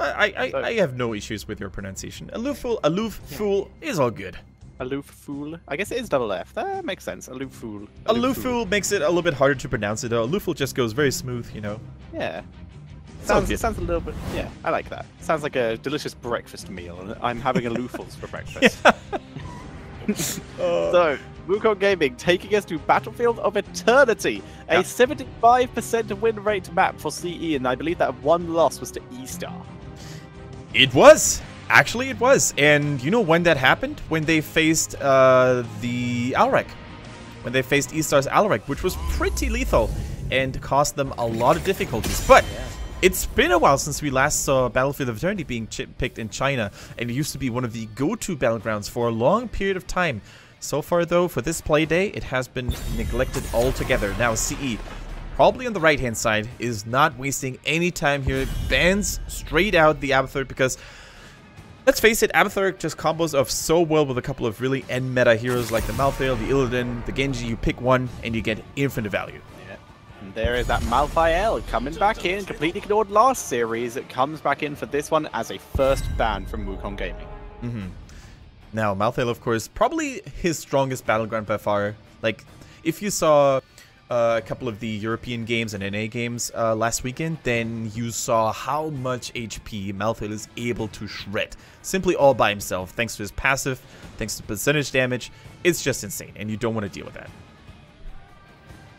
I have no issues with your pronunciation. Aloof fool is all good. Aloof fool. I guess it is double F. That makes sense. Aloof fool. Aloof fool makes it a little bit harder to pronounce it though. Aloof fool just goes very smooth, you know. Yeah. It sounds a little bit. Yeah, I like that. Sounds like a delicious breakfast meal, and I'm having aloofals for breakfast. So, Wukong Gaming taking us to Battlefield of Eternity, a 75% win rate map for CE, and I believe that one loss was to E-Star. It was. Actually, it was. And you know when that happened? When they faced the Alrek. When they faced E-Star's Alrek, which was pretty lethal and caused them a lot of difficulties. But it's been a while since we last saw Battlefield of Eternity being picked in China, and it used to be one of the go-to battlegrounds for a long period of time. So far, though, for this play day, it has been neglected altogether. Now, CE, probably on the right-hand side, is not wasting any time here. It bans straight out the Abathur because, let's face it, Abathur just combos off so well with a couple of really end-meta heroes like the Malthael, the Illidan, the Genji. You pick one, and you get infinite value. And there is that Malthael coming back in, completely ignored last series. It comes back in for this one as a first ban from Wukong Gaming. Now, Malthael, of course, probably his strongest battleground by far. Like, if you saw a couple of the European games and NA games last weekend, then you saw how much HP Malthael is able to shred. Simply all by himself, thanks to his passive, thanks to percentage damage. It's just insane, and you don't want to deal with that.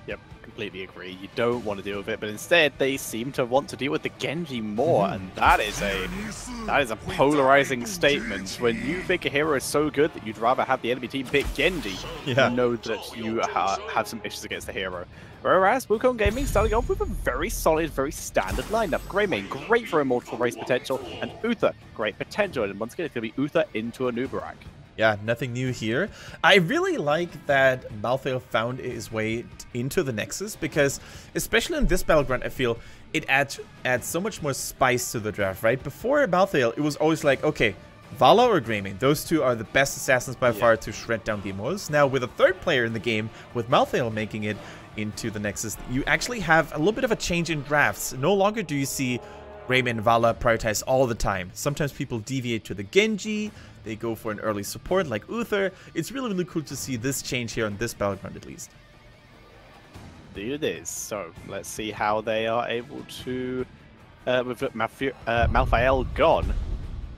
Yep, completely agree. You don't want to deal with it, but instead they seem to want to deal with the Genji more, and that is a polarizing statement. When you think a hero is so good that you'd rather have the enemy team pick Genji, you know that you have some issues against the hero. Whereas Wukong Gaming starting off with a very solid, very standard lineup. Greymane, great for a multiple race potential, and Uther, great potential. And once again, it's going to be Uther into a Nubarak. Yeah, nothing new here. I really like that Malthael found his way into the Nexus because, especially in this battleground, I feel it adds so much more spice to the draft, right? Before Malthael, it was always like, okay, Vala or Greymane, those two are the best assassins by far to shred down the Immortals. Now, with a third player in the game, with Malthael making it into the Nexus, you actually have a little bit of a change in drafts. No longer do you see Greymane and Vala prioritized all the time. Sometimes people deviate to the Genji. They go for an early support like Uther. It's really, really cool to see this change here on this battleground at least. Indeed it is. So let's see how they are able to, with Malthael gone,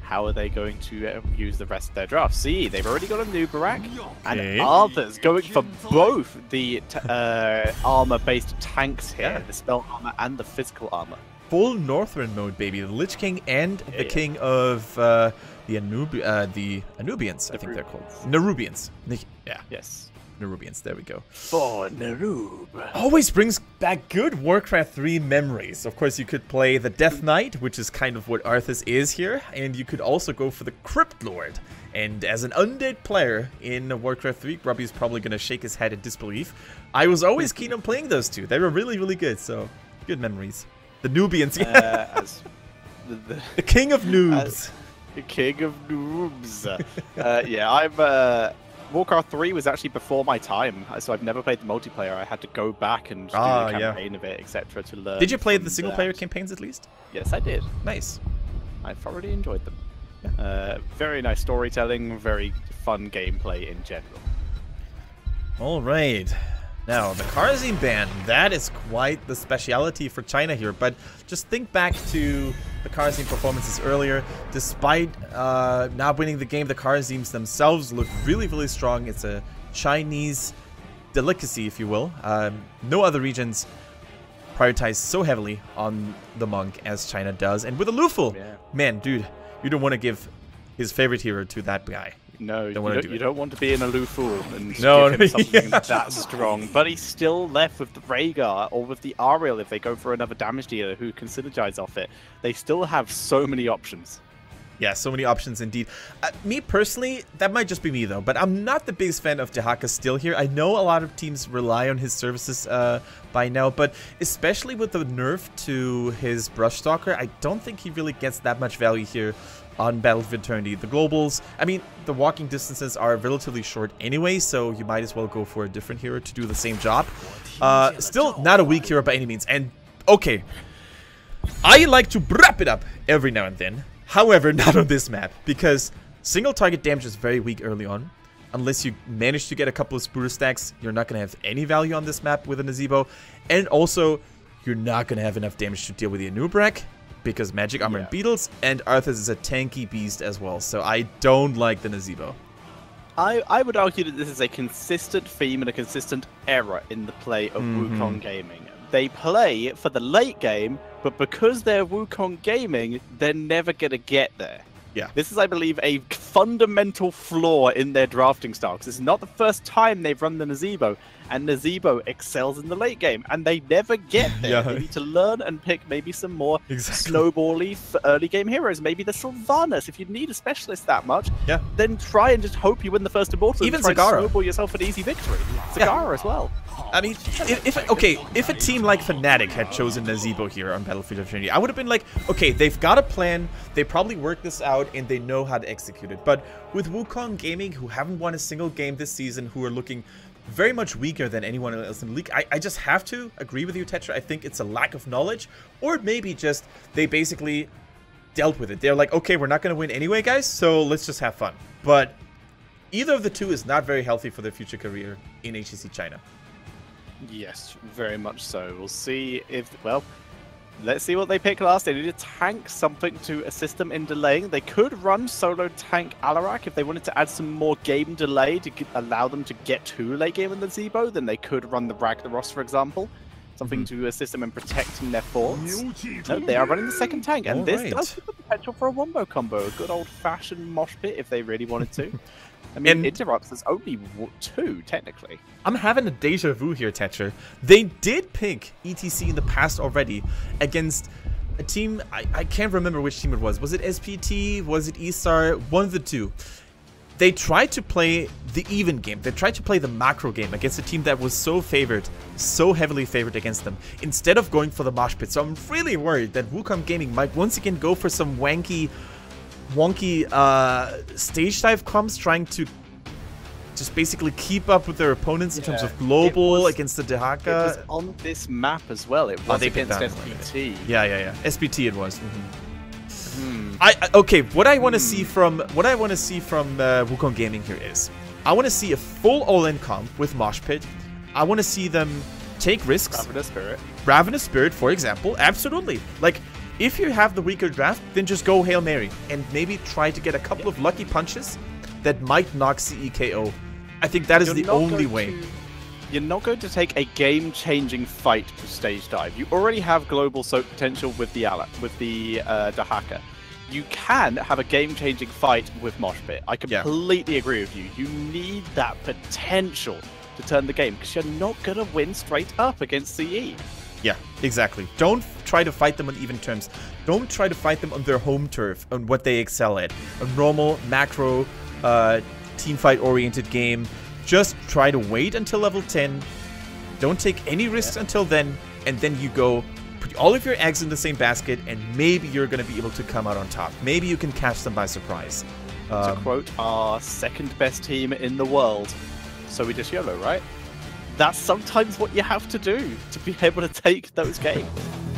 how are they going to use the rest of their draft? See, they've already got a Nubarak, and others going for both the armor-based tanks here, the spell armor and the physical armor. Full Northern mode, baby. The Lich King and the King of the Anubians, I think they're called. Nerubians. Yeah. Yes. Nerubians, there we go. For Nerub. Always brings back good Warcraft 3 memories. Of course, you could play the Death Knight, which is kind of what Arthas is here, and you could also go for the Crypt Lord. And as an undead player in Warcraft 3, Grubby's probably going to shake his head in disbelief. I was always keen on playing those two. They were really, really good, so good memories. The Nubians, yeah. The King of Noobs. The King of Noobs. Yeah, I'm... Warcraft 3 was actually before my time, so I've never played the multiplayer. I had to go back and do the campaign of it, etc. to learn. Did you play the single-player campaigns at least? Yes, I did. Nice. I thoroughly enjoyed them. Very nice storytelling, very fun gameplay in general. All right. Now, the Kharazim ban, that is quite the speciality for China here, but just think back to the Kharazim performances earlier. Despite not winning the game, the Kharazims themselves look really, really strong. It's a Chinese delicacy, if you will. No other regions prioritize so heavily on the Monk as China does. And with a Luful, man, dude, you don't want to give his favorite hero to that guy. No, you don't want to be an aloof fool and give him something that strong. But he's still left with the Rhaegar or with the Ariel if they go for another damage dealer who can synergize off it. They still have so many options. Yeah, so many options indeed. Me personally, that might just be me though, but I'm not the biggest fan of Dehaka still here. I know a lot of teams rely on his services by now, but especially with the nerf to his Brushstalker, I don't think he really gets that much value here on Battlefield Eternity. The globals, I mean, the walking distances are relatively short anyway, so you might as well go for a different hero to do the same job. Still not a weak hero by any means. And, okay, I like to wrap it up every now and then. However, not on this map, because single target damage is very weak early on. Unless you manage to get a couple of Spooter stacks, you're not going to have any value on this map with a Nazeebo. And also, you're not going to have enough damage to deal with the Anubrak, because Magic Armor and Beetles, and Arthas is a tanky beast as well. So I don't like the Nazeebo. I would argue that this is a consistent theme and a consistent error in the play of Wukong Gaming. They play for the late game, but because they're Wukong Gaming, they're never going to get there. Yeah. This is, I believe, a fundamental flaw in their drafting style. Because it's not the first time they've run the Nazeebo, and Nazeebo excels in the late game, and they never get there. They need to learn and pick maybe some more snowbally early game heroes. Maybe the Sylvanas. If you need a specialist that much, then try and just hope you win the first Immortal. Even try Zagara. To snowball yourself an easy victory. Zagara as well. I mean, if a team like Fnatic had chosen Nazeebo here on Battlefield of Eternity, I would have been like, okay, they've got a plan, they probably worked this out, and they know how to execute it. But with Wukong Gaming, who haven't won a single game this season, who are looking very much weaker than anyone else in the league, I just have to agree with you, Tetra. I think it's a lack of knowledge, or maybe just they basically dealt with it. They're like, okay, we're not going to win anyway, guys, so let's just have fun. But either of the two is not very healthy for their future career in HGC China. Yes, very much so. We'll see if, well, let's see what they pick last. They need to tank something to assist them in delaying. They could run solo tank Alarak if they wanted to add some more game delay to allow them to get to late game in the Nazeebo. Then they could run the Ragnaros, for example. Something to assist them in protecting their forts. No, they are running the second tank, and this does have the potential for a wombo combo. A good old-fashioned mosh pit if they really wanted to. I mean, interrupts, there's only 2, technically. I'm having a deja vu here, Tetra. They did pick ETC in the past already against a team, I can't remember which team it was. Was it SPT? Was it E-Star? One of the two. They tried to play the even game. They tried to play the macro game against a team that was so favored, so heavily favored against them, instead of going for the mosh pit. So I'm really worried that Wukong Gaming might once again go for some wonky stage dive comps, trying to just basically keep up with their opponents in terms of global against the Dahaka. It was on this map as well. It was against SPT. Yeah. SPT it was. Okay, what I want to see from Wukong Gaming here is, I want to see a full all-in comp with Mosh Pit. I want to see them take risks. Ravenous Spirit, for example. Absolutely. Like, if you have the weaker draft, then just go Hail Mary and maybe try to get a couple of lucky punches that might knock CE KO. I think that is the only way. You're not going to take a game-changing fight to stage dive. You already have global soak potential with the Dahaka. You can have a game-changing fight with Mosh Pit. I completely agree with you. You need that potential to turn the game, because you're not going to win straight up against CE. Yeah, exactly. Don't try to fight them on even terms. Don't try to fight them on their home turf, on what they excel at. A normal, macro, teamfight-oriented game. Just try to wait until level 10. Don't take any risks until then, and then you go put all of your eggs in the same basket, and maybe you're going to be able to come out on top. Maybe you can catch them by surprise. To quote our second best team in the world, so we just YOLO, right? That's sometimes what you have to do to be able to take those games.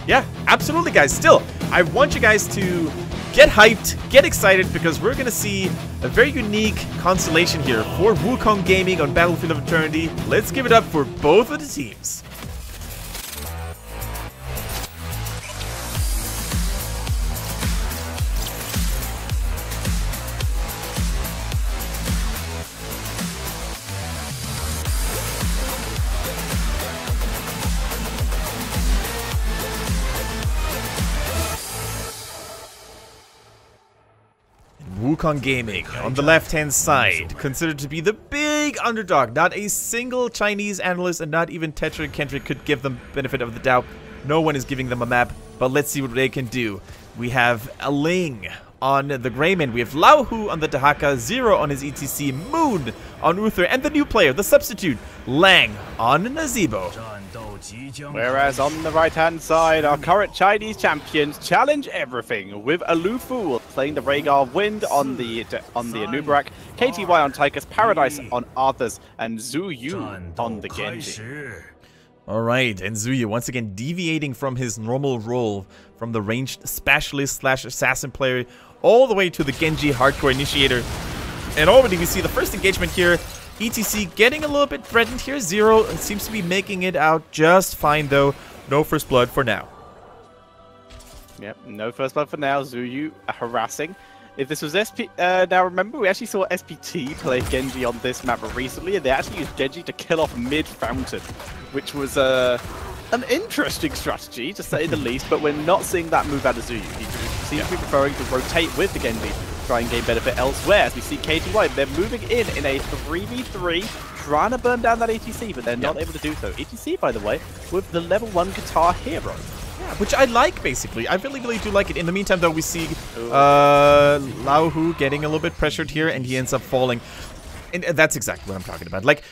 Yeah, absolutely, guys. Still, I want you guys to get hyped, get excited, because we're going to see a very unique constellation here for Wukong Gaming on Battlefield of Eternity. Let's give it up for both of the teams. Wukong Gaming on the left-hand side, considered to be the big underdog. Not a single Chinese analyst and not even Tetra and Kendrick could give them benefit of the doubt. No one is giving them a map, but let's see what they can do. We have a Ling on the Greyman. We have Lao Hu on the Dahaka, Zero on his ETC, Moon on Uther, and the new player, the substitute, Lang on Nazeebo. Whereas on the right-hand side, our current Chinese champions challenge everything, with Alufu playing the Rhaegar Wind on the Anubrak, KTY on Tychus, Paradise on Arthas, and Zhu Yu on the Genji. Alright, and Zuyu once again deviating from his normal role from the ranged specialist slash assassin player all the way to the Genji hardcore initiator. And already we see the first engagement here. ETC getting a little bit threatened here. Zero seems to be making it out just fine though. No first blood for now. Yep, no first blood for now. Zuyu harassing. If this was SP... now remember, we actually saw SPT play Genji on this map recently, and they actually used Genji to kill off mid-fountain, which was an interesting strategy, to say the least, but we're not seeing that move out of Zuyu. He seems to be preferring to rotate with the Genji, try and gain benefit elsewhere, as we see KTY. They're moving in a 3v3, trying to burn down that ETC, but they're not able to do so. ETC, by the way, with the level 1 guitar hero. Yeah, which I like, basically. I really do like it. In the meantime, though, we see Lao Hu getting a little bit pressured here, and he ends up falling. And that's exactly what I'm talking about. Like,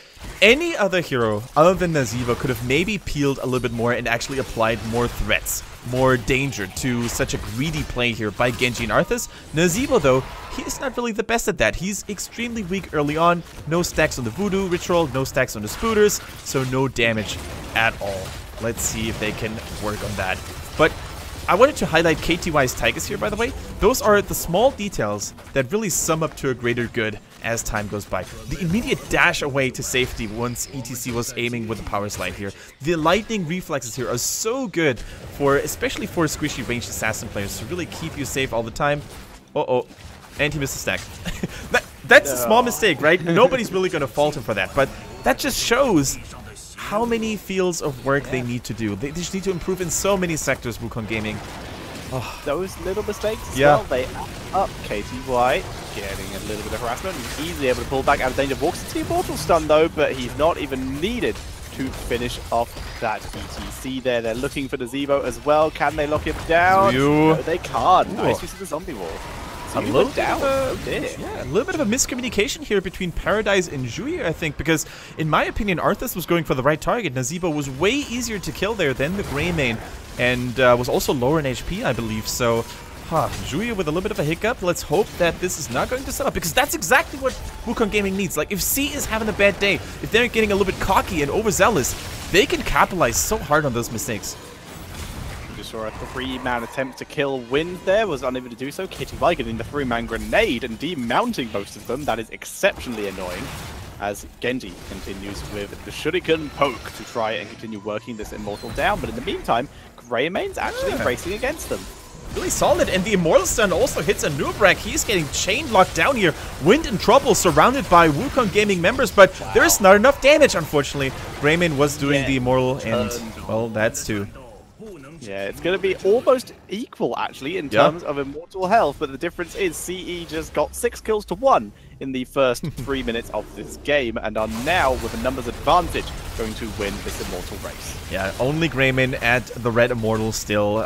any other hero other than Nazeebo could have maybe peeled a little bit more and actually applied more threats, more danger to such a greedy play here by Genji and Arthas. Nazeebo, though, he's not really the best at that. He's extremely weak early on. No stacks on the Voodoo Ritual, no stacks on the Spooters, so no damage at all. Let's see if they can work on that. But I wanted to highlight KTY's Tigers here, by the way. Those are the small details that really sum up to a greater good as time goes by. The immediate dash away to safety once ETC was aiming with the power slide here. The lightning reflexes here are so good for, especially for squishy ranged assassin players, to really keep you safe all the time. Uh-oh. And he missed a stack. That's a small mistake, right? Nobody's really going to fault him for that. But that just shows how many fields of work they need to do. They just need to improve in so many sectors, Wukong Gaming. Oh. Those little mistakes as well, they up KTY, getting a little bit of harassment. He's easily able to pull back out of danger. Walks into the Immortal stun though, but he's not even needed to finish off that ETC there. They're looking for the Nazeebo as well. Can they lock him down? No, they can't. Nice use of the zombie wall. A little bit a little bit of a miscommunication here between Paradise and Zhuyi, I think, because in my opinion, Arthas was going for the right target. Nazeebo was way easier to kill there than the Greymane, and was also lower in HP, I believe. So, Zhuyi with a little bit of a hiccup. Let's hope that this is not going to set up, because that's exactly what Wukong Gaming needs. Like, if C is having a bad day, if they're getting a little bit cocky and overzealous, they can capitalize so hard on those mistakes. Saw a 3-man attempt to kill Wind there, was unable to do so. KTY getting the 3-man grenade and demounting most of them. That is exceptionally annoying, as Genji continues with the Shuriken poke to try and continue working this Immortal down. But in the meantime, Greymane's actually racing against them. Really solid, and the Immortal Stun also hits a Noobrek. He's getting chain locked down here. Wind in trouble, surrounded by Wukong Gaming members, but there's not enough damage, unfortunately. Greymane was doing the Immortal, and, well, that's two. Yeah, it's going to be almost equal, actually, in terms of Immortal health, but the difference is CE just got 6 kills to 1 in the first 3 minutes of this game, and are now, with a numbers advantage, going to win this Immortal race. Yeah, only Greymane at the Red Immortal still.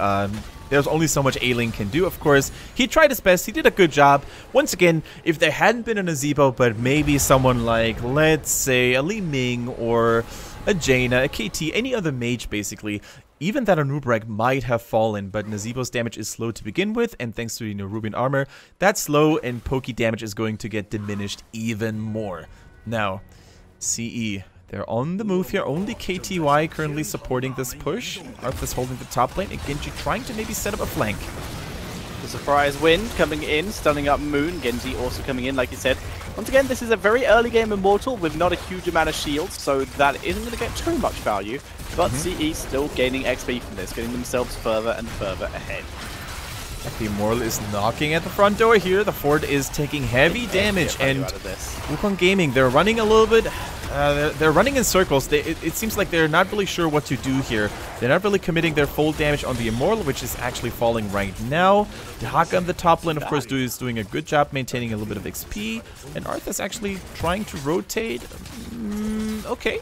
There's only so much Ailing can do, of course. He tried his best. He did a good job. Once again, if there hadn't been a Nazeebo, but maybe someone like, let's say, a Li Ming or a Jaina, a KT, any other mage, basically, even that Anubrek might have fallen, but Nazeebo's damage is slow to begin with, and thanks to the Nerubian armor, that slow and pokey damage is going to get diminished even more. Now, CE, they're on the move here. Only KTY currently supporting this push. Arthas holding the top lane, and Genji trying to maybe set up a flank. The surprise Wind coming in, stunning up Moon. Genji also coming in, like you said. Once again, this is a very early game Immortal with not a huge amount of shields, so that isn't going to get too much value. But CE still gaining XP from this, getting themselves further and further ahead. The Immortal is knocking at the front door here. The Ford is taking heavy damage, and Wukong Gaming, they're running a little bit. They're running in circles. It seems like they're not really sure what to do here. They're not really committing their full damage on the Immortal, which is actually falling right now. The Haka on the top lane, of course, is doing a good job maintaining a little bit of XP. And Arthas actually trying to rotate. Okay.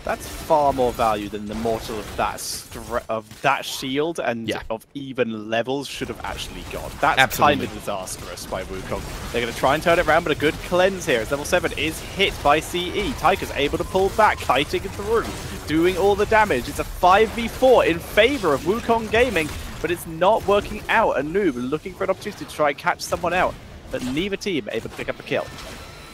That's far more value than the Immortal of that shield and of even levels should have actually got. That's kind of disastrous by Wukong. They're going to try and turn it around, but a good cleanse here as level 7 is hit by CE. Tyker's able to pull back, kiting through, doing all the damage. It's a 5v4 in favor of Wukong Gaming, but it's not working out. A Noob looking for an opportunity to try and catch someone out, but neither team able to pick up a kill.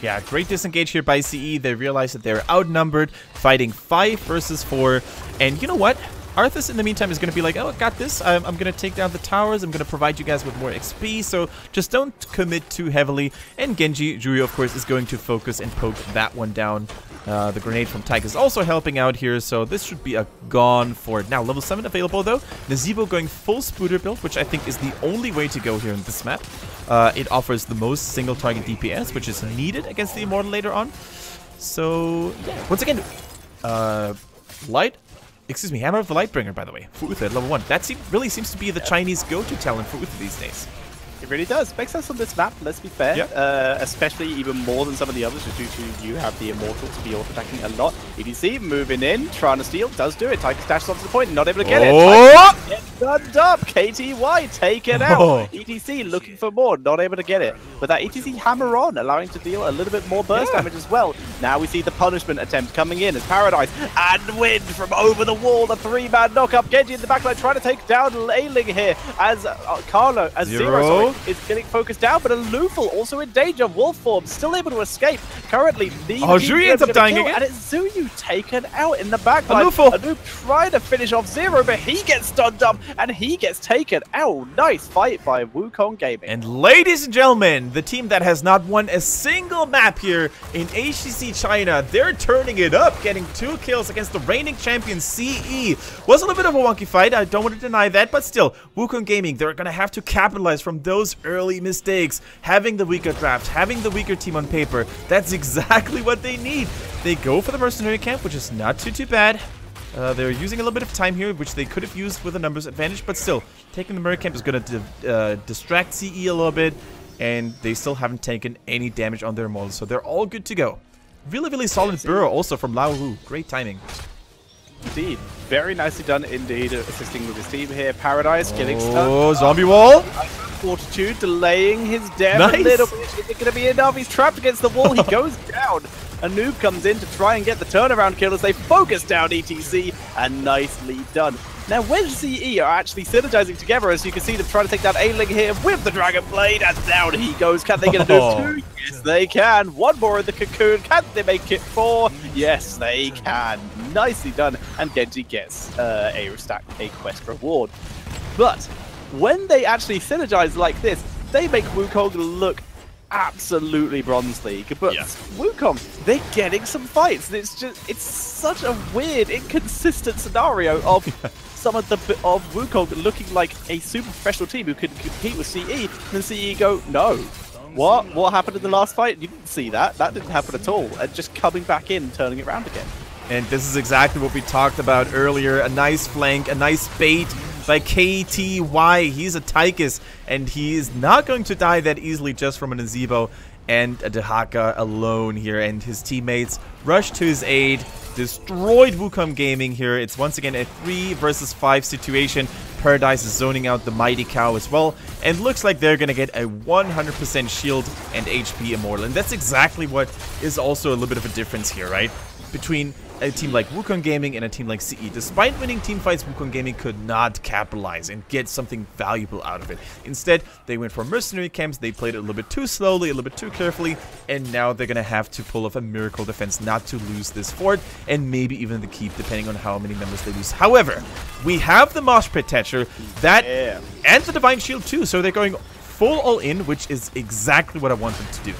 Yeah, great disengage here by CE. They realize that they're outnumbered, fighting 5 versus 4. And you know what? Arthas, in the meantime, is going to be like, oh, I got this. I'm going to take down the towers. I'm going to provide you guys with more XP. So just don't commit too heavily. And Genji, Juryu, of course, is going to focus and poke that one down. The grenade from Tyke is also helping out here. So this should be a gone for it. Now, level 7 available, though. Nazeebo going full Spooter build, which I think is the only way to go here in this map. It offers the most single target DPS, which is needed against the Immortal later on. So, yeah. Once again, Hammer of the Lightbringer, by the way. for Uther at level 1. That really seems to be the Chinese go-to talent for Uther these days. It really does. Makes sense on this map, let's be fair. Yep. Especially even more than some of the others, just due to you have the Immortal to be auto-attacking a lot. EDC moving in, trying to steal, does do it. Tyke dashes onto the point, not able to get it. Gets gunned up. KTY taken out. EDC looking for more, not able to get it. But that EDC hammer on, allowing to deal a little bit more burst damage as well. Now we see the punishment attempt coming in as Paradise and Wind from over the wall. The 3-man knock-up. Genji in the backline trying to take down Leiling here as Zero is getting focused down, but Alufal also in danger. Wolf form still able to escape. Currently, Juryu ends up dying again. And it's Zuyu taken out in the backline. Aluf trying to finish off Zero, but he gets stunned up and he gets taken out. Nice fight by Wukong Gaming. And ladies and gentlemen, the team that has not won a single map here in HGC China, they're turning it up, getting 2 kills against the reigning champion CE. Was a little bit of a wonky fight, I don't want to deny that, but still, Wukong Gaming, they're going to have to capitalize from those early mistakes. Having the weaker draft, having the weaker team on paper, that's exactly what they need. They go for the mercenary camp, which is not too bad. They're using a little bit of time here, which they could have used with a numbers advantage, but still, taking the mercenary camp is going to distract CE a little bit, and they still haven't taken any damage on their Immortals, so they're all good to go. Really, really solid burrow also from Lao Hu. Great timing. Indeed. Very nicely done indeed, assisting with his team here. Paradise getting stuck. Oh, zombie wall. Fortitude delaying his death nice. a little bit. Is it going to be enough? He's trapped against the wall. He goes down. A noob comes in to try and get the turnaround kill as they focus down ETC, and nicely done. Now, Wedge CE are actually synergizing together, as you can see them trying to take down A-Ling here with the Dragon Blade, and down he goes. Can they get a do 2? Yes, they can. 1 more in the cocoon. Can they make it 4? Yes, they can. Nicely done. And Genji gets a quest reward. But when they actually synergize like this, they make Wukong look absolutely Bronze League. But Wukong, they're getting some fights. And it's such a weird, inconsistent scenario of some of Wukong looking like a super professional team who could compete with CE, and CE go, no. What happened in the last fight? You didn't see that. That didn't happen at all. And just coming back in, turning it around again. And this is exactly what we talked about earlier. A nice flank, a nice bait by KTY. He's a Tychus, and he is not going to die that easily just from a Nazeebo and a Dehaka alone here. And his teammates rushed to his aid, destroyed Wukong Gaming here. It's once again a 3 versus 5 situation. Paradise is zoning out the Mighty Cow as well, and looks like they're gonna get a 100% shield and HP Immortal. And that's exactly what is also a little bit of a difference here, right? Between a team like Wukong Gaming and a team like CE. Despite winning team fights, Wukong Gaming could not capitalize and get something valuable out of it. Instead, they went for mercenary camps, they played it a little bit too slowly, a little bit too carefully, and now they're gonna have to pull off a miracle defense not to lose this fort, and maybe even the keep, depending on how many members they lose. However, we have the Mosh Pit Thatcher, and the Divine Shield too, so they're going full all-in, which is exactly what I want them to do.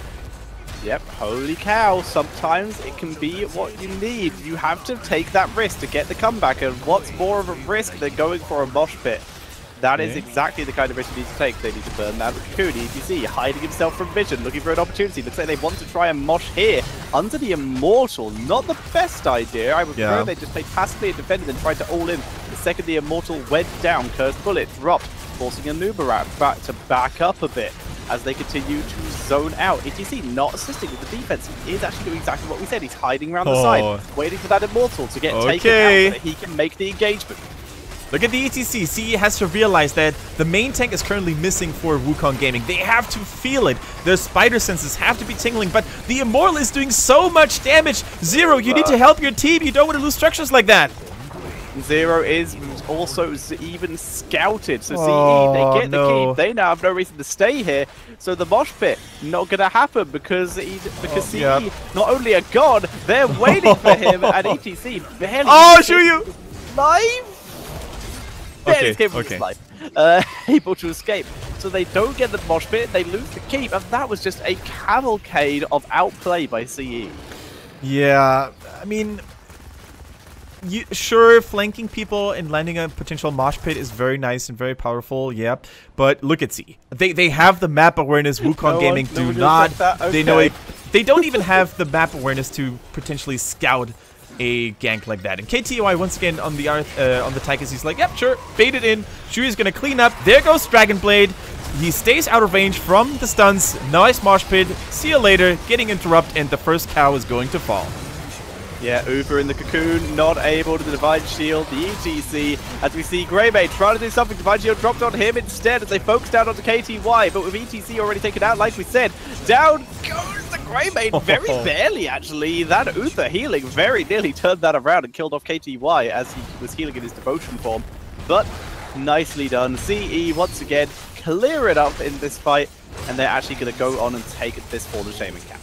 Yep, holy cow, sometimes it can be what you need. You have to take that risk to get the comeback, and what's more of a risk than going for a mosh pit? That is exactly the kind of risk you need to take. They need to burn that with Cocoon, ETC, hiding himself from vision, looking for an opportunity. Looks like they want to try and mosh here, under the Immortal. Not the best idea. I would prefer they just played passively and defended and tried to all in. The second the Immortal went down, Cursed Bullet dropped, forcing a Nubarat back to back up a bit as they continue to zone out. ETC not assisting with the defense. He is actually doing exactly what we said. He's hiding around the side, waiting for that Immortal to get taken out so that he can make the engagement. Look at the ETC. CE has to realize that the main tank is currently missing for Wukong Gaming. They have to feel it. Their spider senses have to be tingling, but the Immortal is doing so much damage. Zero, you need to help your team. You don't want to lose structures like that. Zero is also even scouted, so CE, they get the keep. They now have no reason to stay here, so the mosh pit not gonna happen because CE not only a god, they're waiting for him, and ETC barely shoot you live. Barely escaped his life. Able to escape, so they don't get the mosh pit, they lose the keep, and that was just a cavalcade of outplay by CE. Yeah, I mean, sure, flanking people and landing a potential mosh pit is very nice and very powerful, yeah, but look at CE. They have the map awareness. Wukong Gaming do not. Okay. They know it. They don't even have the map awareness to potentially scout a gank like that. And KTOI once again on the Tychus, he's like, yep, sure, bait it in. Shui's gonna clean up. There goes Dragonblade. He stays out of range from the stuns. Nice mosh pit. See you later. Getting interrupted, and the first cow is going to fall. Yeah, Uber in the cocoon, not able to divide shield the ETC, as we see Greymane trying to do something. Divide shield dropped on him instead as they focus down onto KTY, but with ETC already taken out, like we said, down goes the Greymane, very barely actually. That Uther healing very nearly turned that around and killed off KTY as he was healing in his devotion form, but nicely done. CE once again clear it up in this fight, and they're actually going to go on and take this Fallen Shaman cap.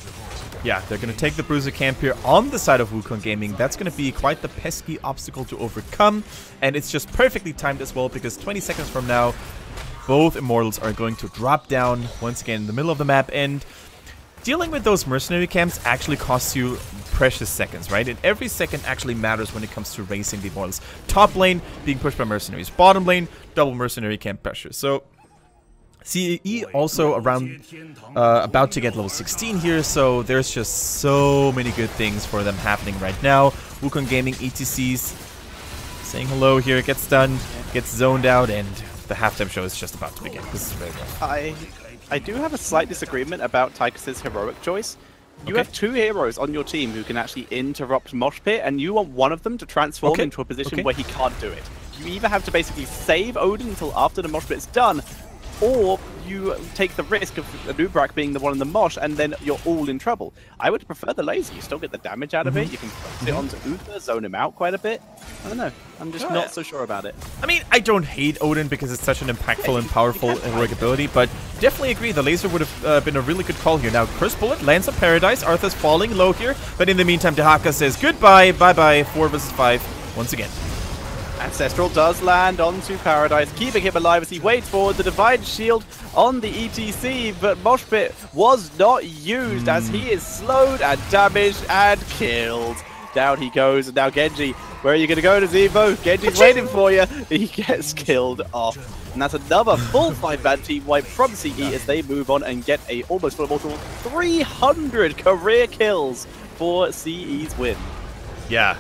Yeah, they're going to take the Bruiser camp here on the side of Wukong Gaming. That's going to be quite the pesky obstacle to overcome. And it's just perfectly timed as well, because 20 seconds from now, both Immortals are going to drop down once again in the middle of the map. And dealing with those mercenary camps actually costs you precious seconds, right? And every second actually matters when it comes to racing the Immortals. Top lane being pushed by mercenaries. Bottom lane, double mercenary camp pressure. So CE also around about to get level 16 here, so there's just so many good things for them happening right now. Wukong Gaming ETCs saying hello here, gets stunned, gets zoned out, and the halftime show is just about to begin. This is very rough. I do have a slight disagreement about Tychus' heroic choice. You have two heroes on your team who can actually interrupt Mosh Pit, and you want one of them to transform into a position where he can't do it. You either have to basically save Odin until after the Mosh Pit is done, or you take the risk of Anubrak being the one in the mosh, and then you're all in trouble. I would prefer the laser. You still get the damage out of it. You can put it onto Uther, zone him out quite a bit. I don't know. I'm just not so sure about it. I mean, I don't hate Odin because it's such an impactful and powerful heroic ability, but definitely agree the laser would have been a really good call here. Now, Curse Bullet lands on Paradise. Arthur's falling low here, but in the meantime, Dehaka says goodbye, bye-bye, 4 versus 5 once again. Ancestral does land onto Paradise, keeping him alive as he waits for the Divine Shield on the ETC, but Mosh Pit was not used as he is slowed and damaged and killed. Down he goes, and now Genji, where are you going to go to Zevo? Genji's waiting for you. He gets killed off. And that's another full 5-man team wipe from CE as they move on and get a almost full immortal 300 career kills for CE's win. Yeah.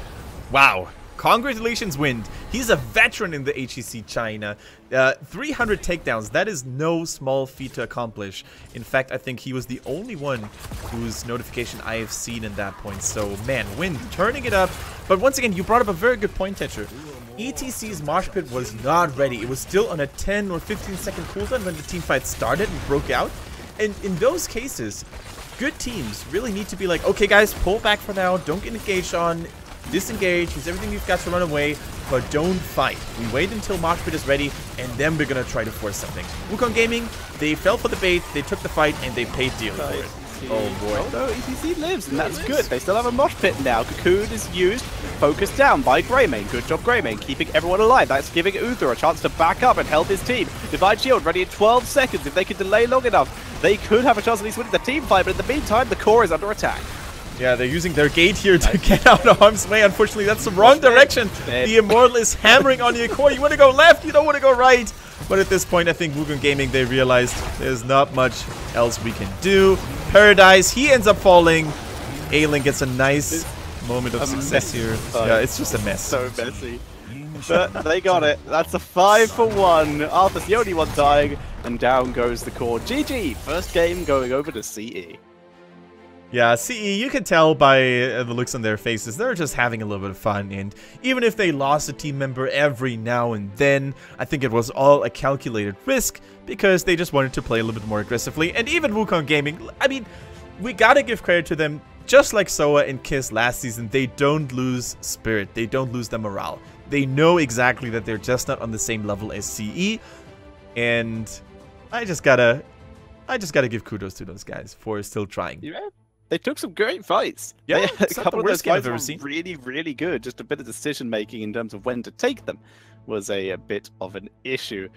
Wow. Congratulations, Wind. He's a veteran in the HGC China. 300 takedowns. That is no small feat to accomplish. In fact, I think he was the only one whose notification I have seen in that point. So, man, Wind turning it up. But once again, you brought up a very good point, Tetcher. ETC's Mosh Pit was not ready. It was still on a 10 or 15 second cooldown when the team fight started and broke out. And in those cases, good teams really need to be like, okay, guys, pull back for now. Don't get engaged on. Disengage, use everything you've got to run away, but don't fight. We wait until Mosh Pit is ready, and then we're gonna try to force something. Wukong Gaming, they fell for the bait, they took the fight, and they paid dearly for it. Oh boy. Oh no, ETC lives, and that's good. They still have a Mosh Pit now. Cocoon is used, focused down by Greymane. Good job, Greymane, keeping everyone alive. That's giving Uther a chance to back up and help his team. Divine Shield ready in 12 seconds. If they can delay long enough, they could have a chance at least winning the team fight, but in the meantime, the core is under attack. Yeah, they're using their gate here to get out of harm's way. Unfortunately, that's the wrong direction. The Immortal is hammering on your core. You want to go left, you don't want to go right. But at this point, I think Wukong Gaming, they realized there's not much else we can do. Paradise, he ends up falling. Ailing gets a nice moment of success here. Yeah, it's just a mess. So messy. But they got it. That's a 5 for 1. Arthur's the only one dying, and down goes the core. GG, first game going over to CE. Yeah, CE, you can tell by the looks on their faces, they're just having a little bit of fun, and even if they lost a team member every now and then, I think it was all a calculated risk, because they just wanted to play a little bit more aggressively. And even Wukong Gaming, I mean, we gotta give credit to them, just like Soa and Kiss last season, they don't lose spirit, they don't lose their morale. They know exactly that they're just not on the same level as CE, and I just gotta give kudos to those guys for still trying. Yeah. They took some great fights. Yeah, a couple of those guys were seen. really, really good. Just a bit of decision making in terms of when to take them was a bit of an issue.